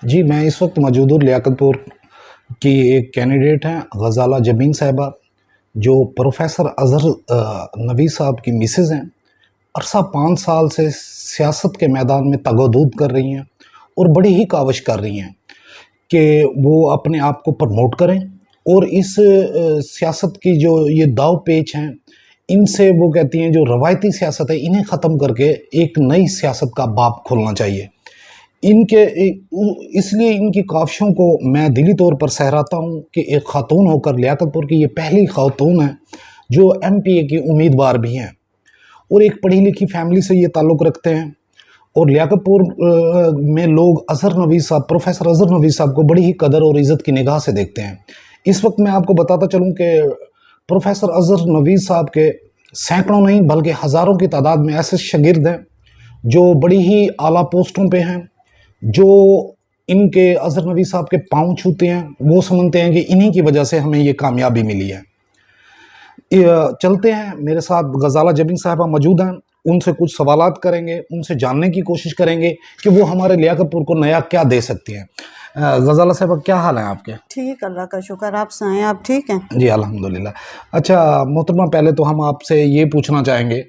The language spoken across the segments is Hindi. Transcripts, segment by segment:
जी, मैं इस वक्त मौजूद हूँ लियाकतपुर की एक कैंडिडेट हैं गज़ाला जबीन साहिबा, जो प्रोफेसर अज़हर नबी साहब की मिसेज़ हैं। अरसा 5 साल से सियासत के मैदान में तगोदूद कर रही हैं और बड़ी ही काविश कर रही हैं कि वो अपने आप को प्रमोट करें और इस सियासत की जो ये दाव पेच हैं, इनसे वो कहती हैं जो रवायती सियासत है, इन्हें ख़त्म करके एक नई सियासत का बाब खोलना चाहिए। इनके इसलिए इनकी काविशों को मैं दिली तौर पर सहराता हूँ कि एक ख़ातून होकर लियाकतपुर की ये पहली ख़ातून है जो एमपीए की उम्मीदवार भी हैं और एक पढ़ी लिखी फैमिली से ये ताल्लुक़ रखते हैं। और लियाकतपुर में लोग अज़हर नबी साहब, प्रोफेसर अज़हर नबी साहब को बड़ी ही कदर और इज़्ज़त की निगाह से देखते हैं। इस वक्त मैं आपको बताता चलूँ कि प्रोफेसर अज़हर नबी साहब के सैकड़ों नहीं बल्कि हज़ारों की तादाद में ऐसे शागिर्द हैं जो बड़ी ही आला पोस्टों पे हैं, जो इनके अज़हर नबी साहब के पाँव छूते हैं। वो समझते हैं कि इन्हीं की वजह से हमें ये कामयाबी मिली है। चलते हैं, मेरे साथ गज़ाला जबीन साहिबा मौजूद हैं, उनसे कुछ सवालात करेंगे, उनसे जानने की कोशिश करेंगे कि वो हमारे लियाकतपुर को नया क्या दे सकती हैं। गज़ाला साहिबा, क्या हाल है आपके? ठीक, अल्लाह का शुक्र। आप सुनाएं, आप ठीक हैं? जी अल्हम्दुलिल्लाह। अच्छा मोहतरमा, पहले तो हम आपसे ये पूछना चाहेंगे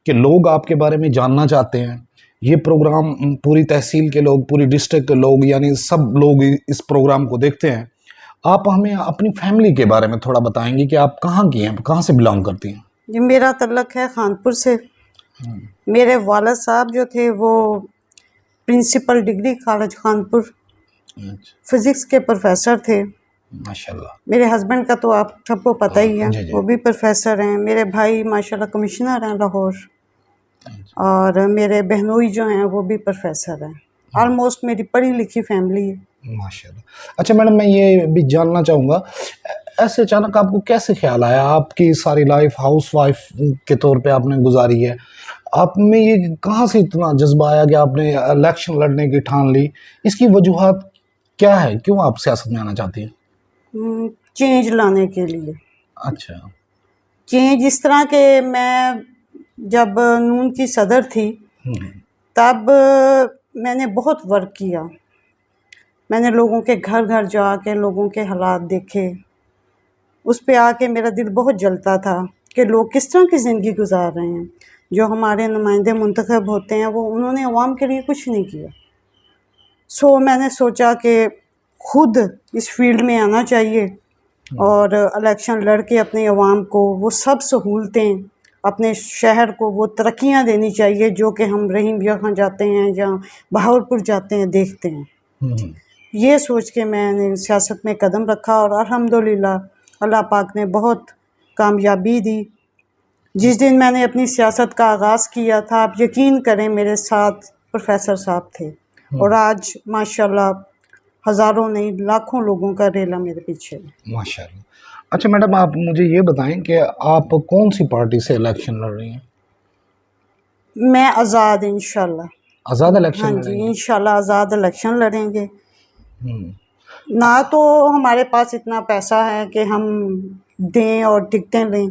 कि लोग आपके बारे में जानना चाहते हैं। ये प्रोग्राम पूरी तहसील के लोग, पूरी डिस्ट्रिक्ट के लोग, यानी सब लोग इस प्रोग्राम को देखते हैं। आप हमें अपनी फैमिली के बारे में थोड़ा बताएंगे कि आप कहाँ की हैं, कहाँ से बिलोंग करती हैं? जी, मेरा तल्लक है खानपुर से। मेरे वालिद साहब जो थे वो principal degree college Khanpur physics के प्रोफेसर थे। माशाल्लाह। मेरे हस्बैंड का तो आप सबको पता ही है, जी, जी। वो भी प्रोफेसर हैं। मेरे भाई माशाल्लाह कमिश्नर हैं लाहौर, और मेरे बहनोई जो हैं वो भी प्रोफेसर हैं। ऑलमोस्ट मेरी पढ़ी लिखी फैमिली है। माशाल्लाह। अच्छा मैडम, मैं ये भी जानना चाहूँगा, ऐसे अचानक आपको कैसे ख्याल आया? आपकी सारी लाइफ हाउस वाइफ के तौर पे आपने गुजारी है, आप में ये कहाँ से इतना जज्बा आया कि आपने इलेक्शन लड़ने की ठान ली? इसकी वजूहात क्या है? क्यों आप सियासत में आना चाहती हैं? चेंज लाने के लिए। अच्छा। चेंज इस तरह के, मैं जब नून की सदर थी तब मैंने बहुत वर्क किया। मैंने लोगों के घर घर जाके लोगों के हालात देखे। उस पे आके मेरा दिल बहुत जलता था कि लोग किस तरह की ज़िंदगी गुजार रहे हैं। जो हमारे नुमाइंदे मुंतखब होते हैं वो उन्होंने अवाम के लिए कुछ नहीं किया। सो मैंने सोचा कि खुद इस फील्ड में आना चाहिए और इलेक्शन लड़ के अपने अवाम को वो सब सहूलतें, अपने शहर को वो तरक्कियाँ देनी चाहिए जो कि हम रहीम यहाँ जाते हैं या बहावलपुर जाते हैं देखते हैं। ये सोच के मैंने सियासत में कदम रखा और अल्हम्दुलिल्लाह अल्लाह पाक ने बहुत कामयाबी दी। जिस दिन मैंने अपनी सियासत का आगाज़ किया था, आप यकीन करें मेरे साथ प्रोफेसर साहब थे और आज माशाल्लाह हज़ारों नहीं लाखों लोगों का रेला मेरे पीछे है। माशाल्लाह। अच्छा मैडम, आप मुझे ये बताएं कि आप कौन सी पार्टी से इलेक्शन लड़ रही हैं? मैं आज़ाद इंशाल्लाह। आज़ाद इलेक्शन हाँ जी, लड़ेंगी? इंशाल्लाह आज़ाद इलेक्शन लड़ेंगे। हम्म। ना तो हमारे पास इतना पैसा है कि हम दें और टिकटें लें,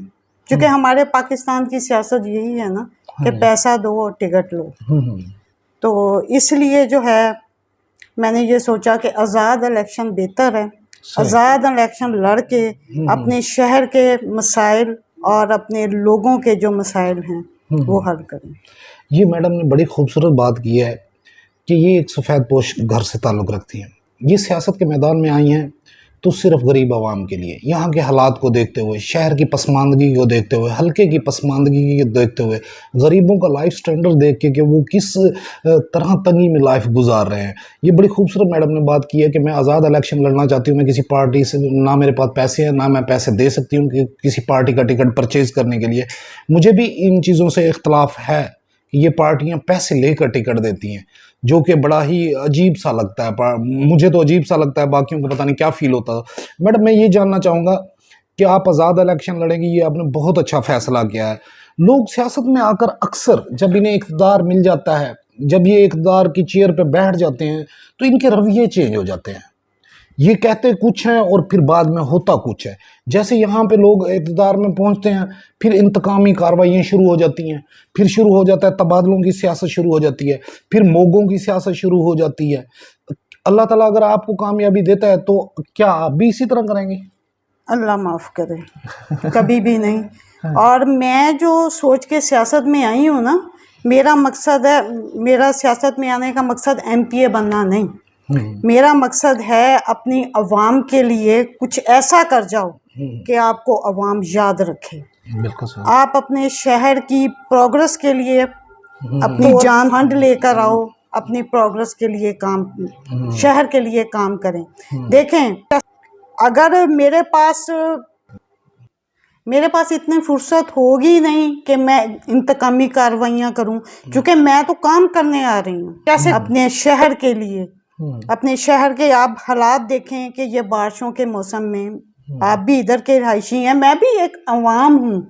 क्योंकि हमारे पाकिस्तान की सियासत यही है ना कि पैसा दो और टिकट लो। तो इसलिए जो है मैंने ये सोचा कि आज़ाद इलेक्शन बेहतर है। आज़ाद इलेक्शन लड़ के अपने शहर के मसाइल और अपने लोगों के जो मसाइल हैं वो हल करें। ये मैडम ने बड़ी खूबसूरत बात की है कि ये एक सफ़ेद पोश घर से ताल्लुक़ रखती हैं। ये सियासत के मैदान में आई हैं तो सिर्फ गरीब आवाम के लिए, यहाँ के हालात को देखते हुए, शहर की पसमानदगी को देखते हुए, हल्के की पसमानदगी को देखते हुए, गरीबों का लाइफ स्टैंडर्ड देख के कि वो किस तरह तंगी में लाइफ गुजार रहे हैं। ये बड़ी खूबसूरत मैडम ने बात की है कि मैं आज़ाद इलेक्शन लड़ना चाहती हूँ। मैं किसी पार्टी से, ना मेरे पास पैसे हैं, ना मैं पैसे दे सकती हूँ कि किसी पार्टी का टिकट परचेज़ करने के लिए। मुझे भी इन चीज़ों से इख्तलाफ है कि ये पार्टियां पैसे लेकर टिकट देती हैं, जो कि बड़ा ही अजीब सा लगता है। मुझे तो अजीब सा लगता है, बाकियों को पता नहीं क्या फील होता है। मैडम, मैं ये जानना चाहूँगा कि आप आज़ाद इलेक्शन लड़ेंगी, ये आपने बहुत अच्छा फैसला किया है। लोग सियासत में आकर अक्सर जब इन्हें इक़्तिदार मिल जाता है, जब ये इक़्तिदार की चेयर पर बैठ जाते हैं तो इनके रवैये चेंज हो जाते हैं। ये कहते कुछ हैं और फिर बाद में होता कुछ है। जैसे यहाँ पे लोग इक़्तिदार में पहुँचते हैं, फिर इंतकामी कार्रवाइयाँ शुरू हो जाती हैं, फिर शुरू हो जाता है तबादलों की सियासत शुरू हो जाती है, फिर मोगों की सियासत शुरू हो जाती है। अल्लाह ताला अगर आपको कामयाबी देता है तो क्या आप भी इसी तरह करेंगे? अल्लाह माफ़ करे, कभी भी नहीं। और मैं जो सोच के सियासत में आई हूँ ना, मेरा मकसद है, मेरा सियासत में आने का मकसद एमपीए बनना नहीं। मेरा मकसद है अपनी अवाम के लिए कुछ ऐसा कर जाओ कि आपको अवाम याद रखे। बिल्कुल सही। आप अपने शहर की प्रोग्रेस के लिए अपनी जान फंड लेकर आओ, अपनी प्रोग्रेस के लिए काम, शहर के लिए काम करें। देखें, अगर मेरे पास इतनी फुर्सत होगी नहीं कि मैं इंतकामी कार्रवाइयाँ करूं, क्योंकि मैं तो काम करने आ रही हूँ। कैसे अपने शहर के लिए, अपने शहर के आप हालात देखें कि ये बारिशों के मौसम में, आप भी इधर के रहायशी हैं, मैं भी एक अवाम हूँ।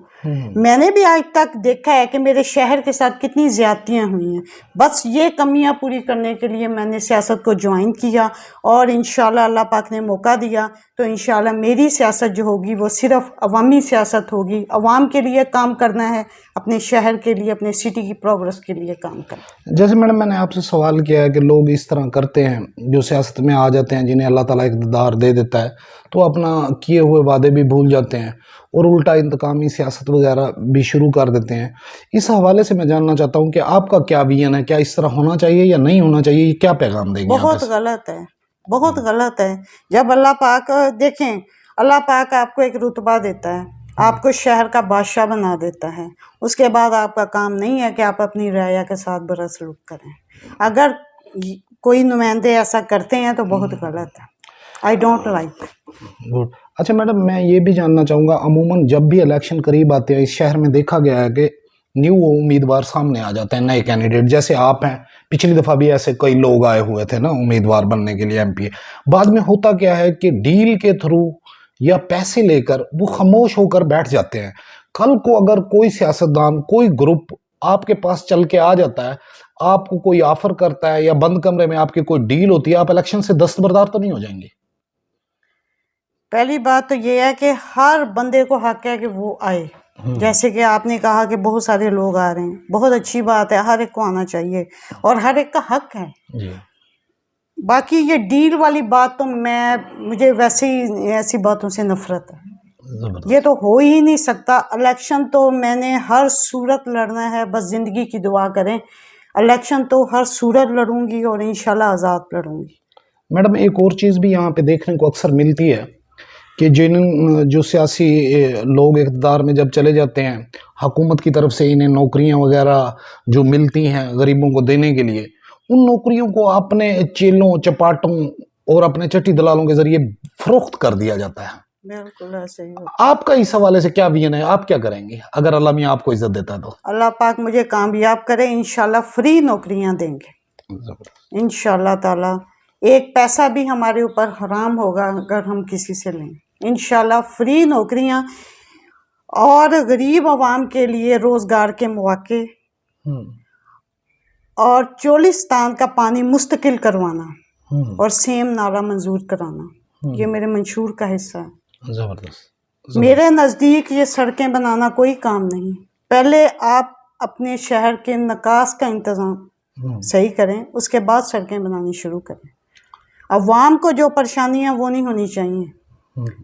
मैंने भी आज तक देखा है कि मेरे शहर के साथ कितनी ज़्यादतियाँ हुई हैं। बस ये कमियां पूरी करने के लिए मैंने सियासत को ज्वाइन किया, और इंशाल्लाह अल्लाह पाक ने मौका दिया तो इंशाल्लाह मेरी सियासत जो होगी वो सिर्फ अवामी सियासत होगी। अवाम के लिए काम करना है, अपने शहर के लिए, अपने सिटी की प्रोग्रेस के लिए काम करना। जैसे मैडम मैंने आपसे सवाल किया है कि लोग इस तरह करते हैं जो सियासत में आ जाते हैं, जिन्हें अल्लाह ताला इक़्तिदार दे देता है तो अपना किए हुए वादे भी भूल जाते हैं और उल्टा इंतकामी सियासत वगैरह भी शुरू कर देते हैं। इस हवाले से मैं जानना चाहता हूँ कि आपका क्या विजन है, क्या इस तरह होना चाहिए या नहीं होना चाहिए, क्या पैगाम देंगे? बहुत गलत है, बहुत गलत है। जब अल्लाह पाक, देखें, अल्लाह पाक आपको एक रुतबा देता है, आपको शहर का बादशाह बना देता है, उसके बाद आपका काम नहीं है कि आप अपनी रया के साथ बुरा सलूक करें। अगर कोई नुमाइंदे ऐसा करते हैं तो बहुत गलत है। I don't like. गुड। अच्छा मैडम, मैं ये भी जानना चाहूँगा, अमूमन जब भी इलेक्शन करीब आते हैं इस शहर में देखा गया है कि न्यू उम्मीदवार सामने आ जाते हैं, नए कैंडिडेट, जैसे आप हैं। पिछली दफ़ा भी ऐसे कई लोग आए हुए थे ना उम्मीदवार बनने के लिए एमपीए। बाद में होता क्या है कि डील के थ्रू या पैसे लेकर वो खामोश होकर बैठ जाते हैं। कल को अगर कोई सियासतदान, कोई ग्रुप आपके पास चल के आ जाता है, आपको कोई ऑफर करता है या बंद कमरे में आपकी कोई डील होती है, आप इलेक्शन से दस्तबरदार तो नहीं हो जाएंगे? पहली बात तो ये है कि हर बंदे को हक है कि वो आए। जैसे कि आपने कहा कि बहुत सारे लोग आ रहे हैं, बहुत अच्छी बात है, हर एक को आना चाहिए और हर एक का हक है जी। बाकी ये डील वाली बात तो मुझे वैसे ही ऐसी बातों से नफरत है। ये तो हो ही नहीं सकता। इलेक्शन तो मैंने हर सूरत लड़ना है, बस ज़िंदगी की दुआ करें। इलेक्शन तो हर सूरत लड़ूंगी और इंशाल्लाह आज़ाद लड़ूंगी। मैडम, एक और चीज़ भी यहाँ पे देखने को अक्सर मिलती है कि जो सियासी लोग इक़्तिदार में जब चले जाते हैं, हुकूमत की तरफ से इन्हें नौकरियाँ वगैरह जो मिलती हैं गरीबों को देने के लिए, उन नौकरियों को अपने चेलों चपाटों और अपने चट्टी दलालों के ज़रिए फ़रोख्त कर दिया जाता है। बिल्कुल ऐसे ही होता। आपका इस हवाले से क्या विजन है? आप क्या करेंगे अगर अल्लाह मियाँ आपको इज़्ज़त देता है तो? अल्लाह पाक मुझे कामयाब करे, इंशाल्लाह फ्री नौकरियां देंगे इंशाल्लाह ताला। एक पैसा भी हमारे ऊपर हराम होगा अगर हम किसी से लें। इंशाल्लाह फ्री नौकरियां और गरीब आवाम के लिए रोज़गार के मौके और चोलिस्तान का पानी मुस्तकिल करवाना और सेम नाला मंजूर कराना, ये मेरे मंशूर का हिस्सा है। ज़बरदस्त। मेरे नज़दीक ये सड़कें बनाना कोई काम नहीं। पहले आप अपने शहर के निकास का इंतज़ाम सही करें, उसके बाद सड़कें बनानी शुरू करें। अवाम को जो परेशानियां वो नहीं होनी चाहिए।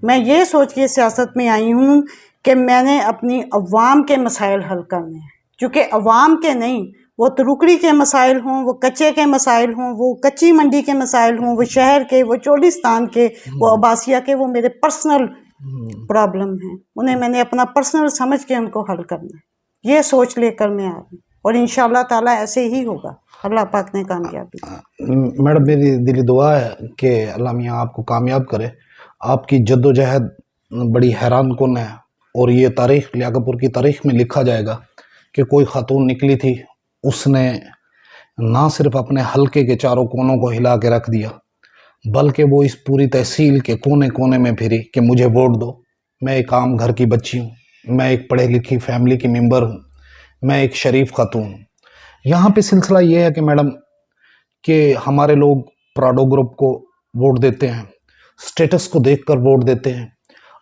मैं ये सोच के सियासत में आई हूँ कि मैंने अपनी अवाम के मसाइल हल करने हैं, क्योंकि अवाम के नहीं, वो तुरुकड़ी के मसाइल हों, वो कच्चे के मसाइल हों, वो कच्ची मंडी के मसाइल हों, वो शहर के, वो चोलिस्तान के, वो अब्बासिया के, वो मेरे पर्सनल प्रॉब्लम हैं। उन्हें मैंने अपना पर्सनल समझ के उनको हल करना है। ये सोच लेकर मैं आ रही और इंशाल्लाह ताला ऐसे ही होगा। अल्लाह पाक ने कामयाबी। मैडम, मेरी दिली दुआ है कि अल्लाह मियाँ आपको कामयाब करे। आपकी जद्दोजहद बड़ी हैरान कुन है और ये तारीख़, लियाकतपुर की तारीख़ में लिखा जाएगा कि कोई खातून निकली थी, उसने ना सिर्फ अपने हलके के चारों कोनों को हिला के रख दिया, बल्कि वो इस पूरी तहसील के कोने कोने में फिरी कि मुझे वोट दो। मैं एक आम घर की बच्ची हूँ, मैं एक पढ़ी लिखी फैमिली की मेंबर हूँ, मैं एक शरीफ खातून हूँ। यहाँ पे सिलसिला ये है कि मैडम कि हमारे लोग प्राडो ग्रुप को वोट देते हैं, स्टेटस को देखकर वोट देते हैं।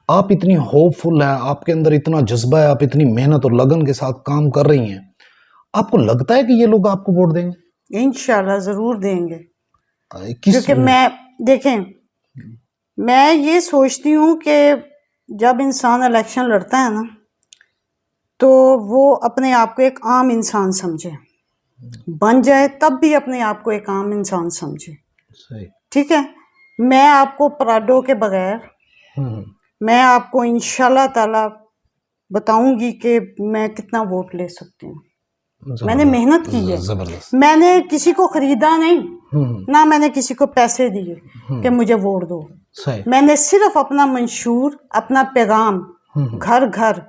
आप इतनी होपफुल हैं, आपके अंदर इतना जज्बा है, आप इतनी मेहनत और लगन के साथ काम कर रही हैं, आपको लगता है कि ये लोग आपको वोट देंगे? इंशाल्लाह ज़रूर देंगे। क्योंकि मैं देखें, मैं ये सोचती हूँ कि जब इंसान इलेक्शन लड़ता है ना, तो वो अपने आप को एक आम इंसान समझे, बन जाए तब भी अपने आप को एक आम इंसान समझे। सही। ठीक है, मैं आपको पराडो के बगैर मैं आपको इंशाल्लाह ताला बताऊंगी कि मैं कितना वोट ले सकती हूँ। मैंने मेहनत की है, जबरदस्त। मैंने किसी को खरीदा नहीं, ना मैंने किसी को पैसे दिए कि मुझे वोट दो। सही। मैंने सिर्फ अपना मंशूर, अपना पैगाम घर घर,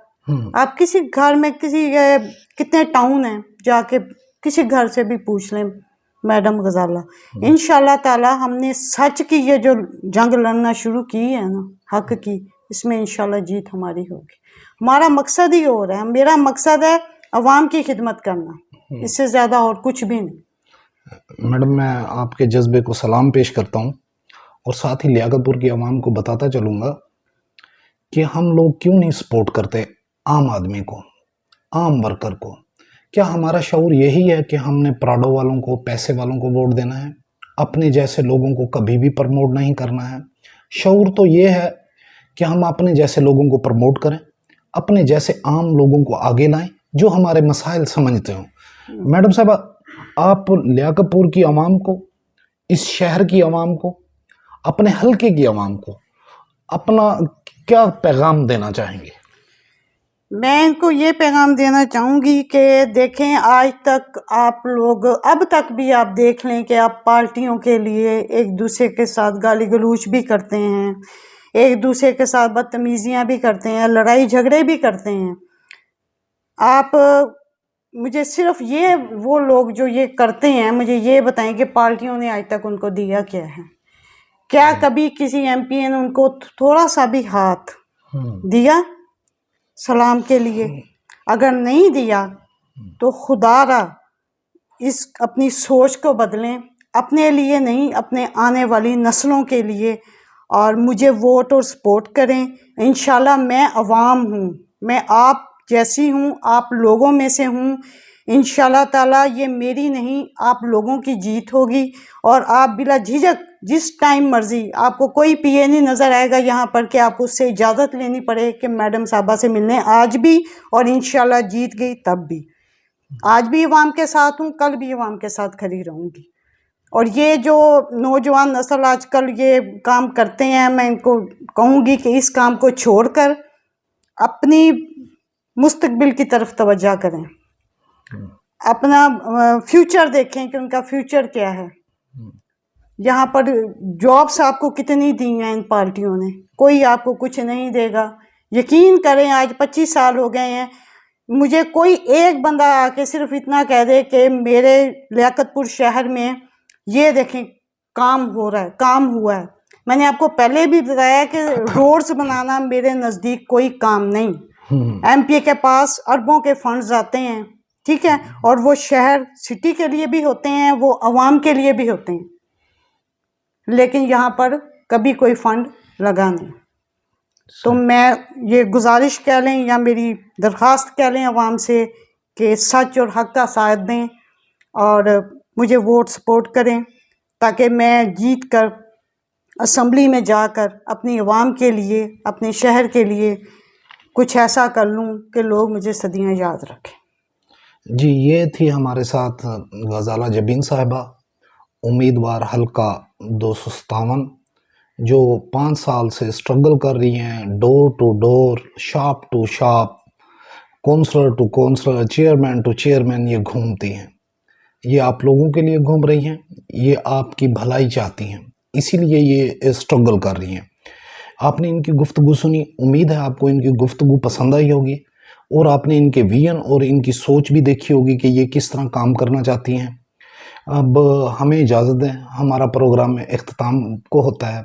आप किसी घर में किसी कितने टाउन हैं, जाके किसी घर से भी पूछ लें मैडम गजाला, इंशाल्लाह ताला हमने सच की ये जो जंग लड़ना शुरू की है ना, हक की, इसमें इंशाल्लाह जीत हमारी होगी। हमारा मकसद ही हो रहा है, मेरा मकसद है अवाम की खिदमत करना, इससे ज़्यादा और कुछ भी नहीं। मैडम, मैं आपके जज्बे को सलाम पेश करता हूँ और साथ ही लियाकतपुर की आवाम को बताता चलूँगा कि हम लोग क्यों नहीं सपोर्ट करते आम आदमी को, आम वर्कर को। क्या हमारा शऊर यही है कि हमने प्राडो वालों को, पैसे वालों को वोट देना है, अपने जैसे लोगों को कभी भी प्रमोट नहीं करना है? शऊर तो ये है कि हम अपने जैसे लोगों को प्रमोट करें, अपने जैसे आम लोगों को आगे लाएं जो हमारे मसाइल समझते हो। मैडम साहबा, आप लियाकतपुर की आवाम को, इस शहर की आवाम को, अपने हल्के की आवाम को अपना क्या पैगाम देना चाहेंगे? मैं इनको ये पैगाम देना चाहूँगी कि देखें, आज तक आप लोग, अब तक भी आप देख लें कि आप पार्टियों के लिए एक दूसरे के साथ गाली गलौज भी करते हैं, एक दूसरे के साथ बदतमीजियाँ भी करते हैं, लड़ाई झगड़े भी करते हैं। आप मुझे सिर्फ ये, वो लोग जो ये करते हैं, मुझे ये बताएं कि पार्टियों ने आज तक उनको दिया क्या है? क्या कभी किसी एमपी ने उनको थोड़ा सा भी हाथ दिया सलाम के लिए? अगर नहीं दिया तो खुदारा इस अपनी सोच को बदलें, अपने लिए नहीं, अपने आने वाली नस्लों के लिए, और मुझे वोट और सपोर्ट करें। इंशाल्लाह मैं अवाम हूँ, मैं आप जैसी हूँ, आप लोगों में से हूँ। इंशाल्लाह ताला ये मेरी नहीं, आप लोगों की जीत होगी। और आप बिला झिझक जिस टाइम मर्जी, आपको कोई पीए नहीं नज़र आएगा यहाँ पर कि आप उससे इजाज़त लेनी पड़े कि मैडम साहबा से मिलने, आज भी और इंशाल्लाह जीत गई तब भी। आज भी अवाम के साथ हूँ, कल भी अवाम के साथ खड़ी रहूँगी। और ये जो नौजवान नस्ल आजकल ये काम करते हैं, मैं इनको कहूँगी कि इस काम को छोड़कर अपनी मुस्तकबिल की तरफ तवज्जो करें, अपना फ्यूचर देखें कि उनका फ्यूचर क्या है। यहाँ पर जॉब्स आपको कितनी दी हैं इन पार्टियों ने, कोई आपको कुछ नहीं देगा। यकीन करें, आज 25 साल हो गए हैं, मुझे कोई एक बंदा आके सिर्फ इतना कह दे कि मेरे लियाकतपुर शहर में ये देखें काम हो रहा है, काम हुआ है। मैंने आपको पहले भी बताया कि रोड्स बनाना मेरे नज़दीक कोई काम नहीं। एमपी के पास अरबों के फंड्स आते हैं, ठीक है, और वो शहर सिटी के लिए भी होते हैं, वो अवाम के लिए भी होते हैं, लेकिन यहाँ पर कभी कोई फंड लगा नहीं। तो मैं ये गुजारिश कह लें या मेरी दरख्वास्त कह लें अवाम से कि सच और हक का साथ दें और मुझे वोट सपोर्ट करें, ताकि मैं जीत कर असम्बली में जाकर अपनी अवाम के लिए, अपने शहर के लिए कुछ ऐसा कर लूँ कि लोग मुझे सदियाँ याद रखें। जी, ये थी हमारे साथ गजाला जबीन साहिबा, उम्मीदवार हल्का 257, जो 5 साल से स्ट्रगल कर रही हैं, door to door, shop to shop, counsellor to counsellor, chairman to chairman ये घूमती हैं। ये आप लोगों के लिए घूम रही हैं, ये आपकी भलाई चाहती हैं, इसीलिए ये स्ट्रगल कर रही हैं। आपने इनकी गुफ्तगू सुनी, उम्मीद है आपको इनकी गुफ्तगू पसंद आई होगी और आपने इनके विजन और इनकी सोच भी देखी होगी कि ये किस तरह काम करना चाहती हैं। अब हमें इजाज़त दें, हमारा प्रोग्राम में इख्तिताम को होता है।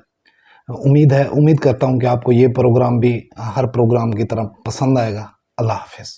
उम्मीद करता हूँ कि आपको ये प्रोग्राम भी हर प्रोग्राम की तरह पसंद आएगा। अल्लाह हाफ़िज़।